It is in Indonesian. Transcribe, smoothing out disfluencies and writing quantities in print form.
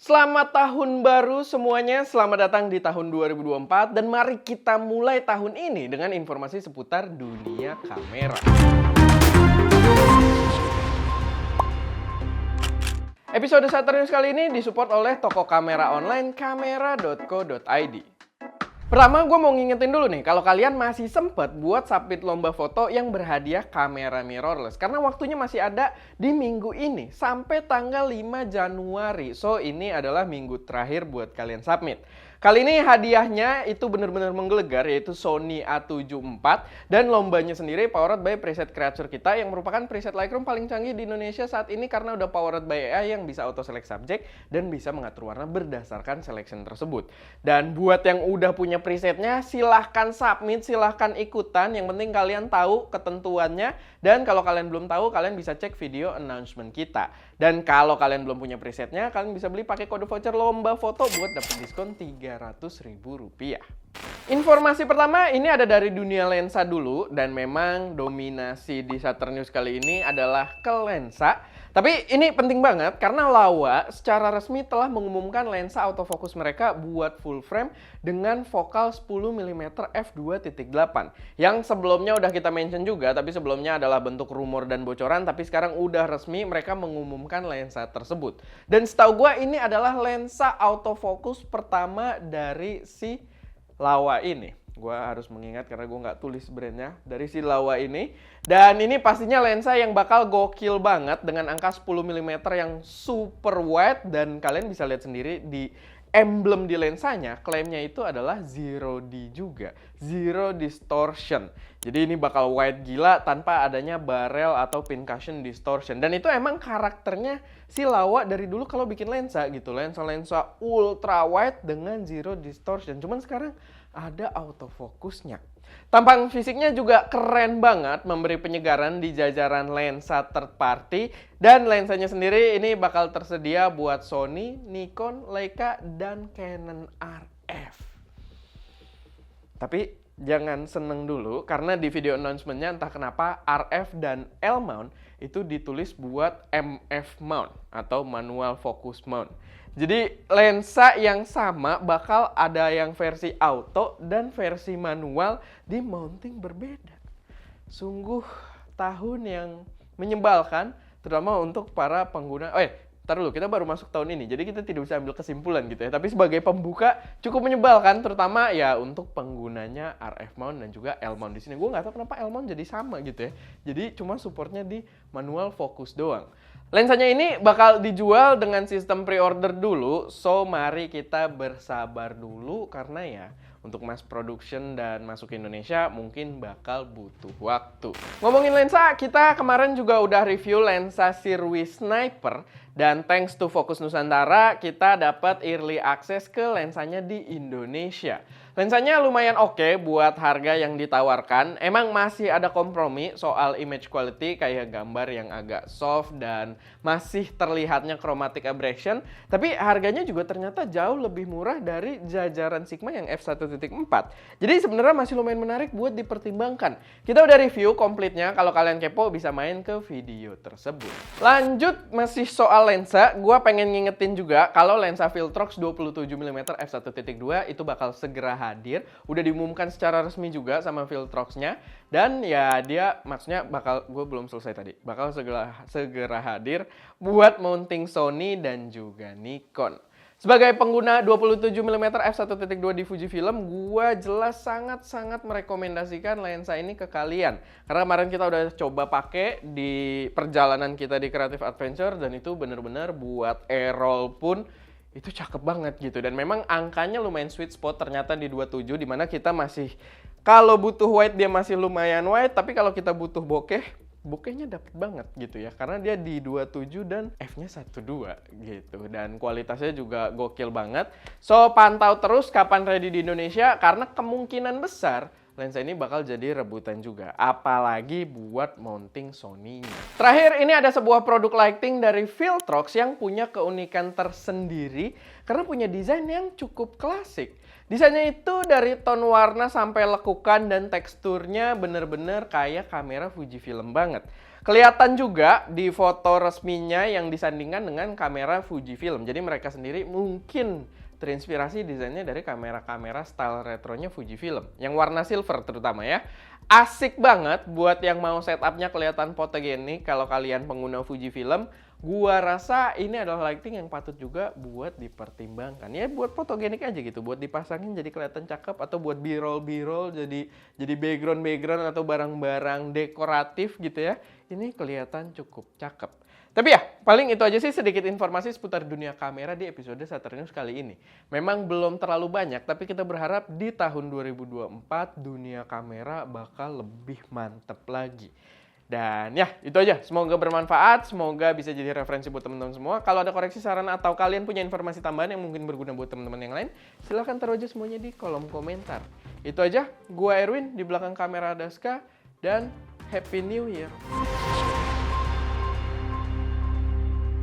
Selamat tahun baru semuanya, selamat datang di tahun 2024 dan mari kita mulai tahun ini dengan informasi seputar dunia kamera. Episode Saturnius kali ini disupport oleh toko kamera online kamera.co.id. Pertama, gue mau ngingetin dulu nih, kalau kalian masih sempet buat submit lomba foto yang berhadiah kamera mirrorless. Karena waktunya masih ada di minggu ini, sampai tanggal 5 Januari. So, ini adalah minggu terakhir buat kalian submit. Kali ini hadiahnya itu benar-benar menggelegar, yaitu Sony A7 IV. Dan lombanya sendiri powered by preset creature kita, yang merupakan preset Lightroom paling canggih di Indonesia saat ini karena udah powered by AI yang bisa auto select subject dan bisa mengatur warna berdasarkan selection tersebut. Dan buat yang udah punya presetnya, silahkan submit, silahkan ikutan. Yang penting kalian tahu ketentuannya. Dan kalau kalian belum tahu, kalian bisa cek video announcement kita. Dan kalau kalian belum punya presetnya, kalian bisa beli pakai kode voucher lomba foto buat dapat diskon Rp300.000. Informasi pertama ini ada dari dunia lensa dulu. Dan memang dominasi di Saturnius kali ini adalah ke lensa. Tapi ini penting banget karena Laowa secara resmi telah mengumumkan lensa autofocus mereka buat full frame dengan fokal 10mm f2.8 yang sebelumnya udah kita mention juga, tapi sebelumnya adalah bentuk rumor dan bocoran, tapi sekarang udah resmi mereka mengumumkan lensa tersebut. Dan setahu gue ini adalah lensa autofocus pertama dari si Laowa ini. Gue harus mengingat karena gue nggak tulis brandnya dari si Laowa ini. Dan ini pastinya lensa yang bakal gokil banget dengan angka 10mm yang super wide. Dan kalian bisa lihat sendiri di emblem di lensanya, klaimnya itu adalah Zero D juga. Zero Distortion. Jadi ini bakal wide gila tanpa adanya barrel atau pincushion distortion. Dan itu emang karakternya si Laowa dari dulu kalau bikin lensa gitu. Lensa-lensa ultra wide dengan Zero Distortion. Cuman sekarang ada autofokusnya. Tampang fisiknya juga keren banget, memberi penyegaran di jajaran lensa third party. Dan lensanya sendiri ini bakal tersedia buat Sony, Nikon, Leica, dan Canon RF. Tapi jangan seneng dulu, karena di video announcement-nya entah kenapa RF dan L mount itu ditulis buat MF mount atau manual focus mount. Jadi lensa yang sama bakal ada yang versi auto dan versi manual di mounting berbeda. Sungguh tahun yang menyebalkan, terutama untuk para pengguna. Ntar dulu, kita baru masuk tahun ini, jadi kita tidak bisa ambil kesimpulan gitu ya. Tapi sebagai pembuka cukup menyebalkan, terutama ya untuk penggunanya RF mount dan juga L mount di sini. Gue nggak tahu kenapa L mount jadi sama gitu ya. Jadi cuma supportnya di manual focus doang. Lensanya ini bakal dijual dengan sistem pre-order dulu, so mari kita bersabar dulu karena ya untuk mass production dan masuk ke Indonesia mungkin bakal butuh waktu. Ngomongin lensa, kita kemarin juga udah review lensa Sirui Sniper dan thanks to Focus Nusantara kita dapat early access ke lensanya di Indonesia. Lensanya lumayan oke buat harga yang ditawarkan. Emang masih ada kompromi soal image quality kayak gambar yang agak soft dan masih terlihatnya chromatic aberration. Tapi harganya juga ternyata jauh lebih murah dari jajaran Sigma yang f1.4. Jadi sebenarnya masih lumayan menarik buat dipertimbangkan. Kita udah review komplitnya, kalau kalian kepo bisa main ke video tersebut. Lanjut masih soal lensa, gue pengen ngingetin juga kalau lensa Viltrox 27mm f1.2 itu bakal segera hadir. Udah diumumkan secara resmi juga sama Viltrox-nya. Dan ya dia maksudnya gue belum selesai tadi. Bakal segera hadir buat mounting Sony dan juga Nikon. Sebagai pengguna 27mm f1.2 di Fujifilm, gue jelas sangat-sangat merekomendasikan lensa ini ke kalian. Karena kemarin kita udah coba pakai di perjalanan kita di Creative Adventure dan itu bener-bener buat e-roll pun itu cakep banget gitu. Dan memang angkanya lumayan sweet spot ternyata di 27, dimana kita masih, kalau butuh wide dia masih lumayan wide, tapi kalau kita butuh bokehnya dapet banget gitu ya, karena dia di 27 dan f-nya 12 gitu, dan kualitasnya juga gokil banget. So pantau terus kapan ready di Indonesia, karena kemungkinan besar lensa ini bakal jadi rebutan juga, apalagi buat mounting Sony-nya. Terakhir, ini ada sebuah produk lighting dari Viltrox yang punya keunikan tersendiri karena punya desain yang cukup klasik. Desainnya itu dari tone warna sampai lekukan dan teksturnya bener-bener kayak kamera Fujifilm banget. Kelihatan juga di foto resminya yang disandingkan dengan kamera Fujifilm. Jadi mereka sendiri mungkin terinspirasi desainnya dari kamera-kamera style retronya Fujifilm. Yang warna silver terutama ya. Asik banget buat yang mau setupnya kelihatan fotogenik kalau kalian pengguna Fujifilm. Gua rasa ini adalah lighting yang patut juga buat dipertimbangkan. Ya buat fotogenik aja gitu, buat dipasangin jadi kelihatan cakep atau buat b-roll jadi background atau barang-barang dekoratif gitu ya. Ini kelihatan cukup cakep. Tapi ya, paling itu aja sih sedikit informasi seputar dunia kamera di episode Saturnius kali ini. Memang belum terlalu banyak, tapi kita berharap di tahun 2024 dunia kamera bakal lebih mantep lagi. Dan ya, itu aja. Semoga bermanfaat, semoga bisa jadi referensi buat teman-teman semua. Kalau ada koreksi, saran, atau kalian punya informasi tambahan yang mungkin berguna buat teman-teman yang lain, silahkan taruh aja semuanya di kolom komentar. Itu aja, gua Erwin, di belakang kamera Daska, dan Happy New Year!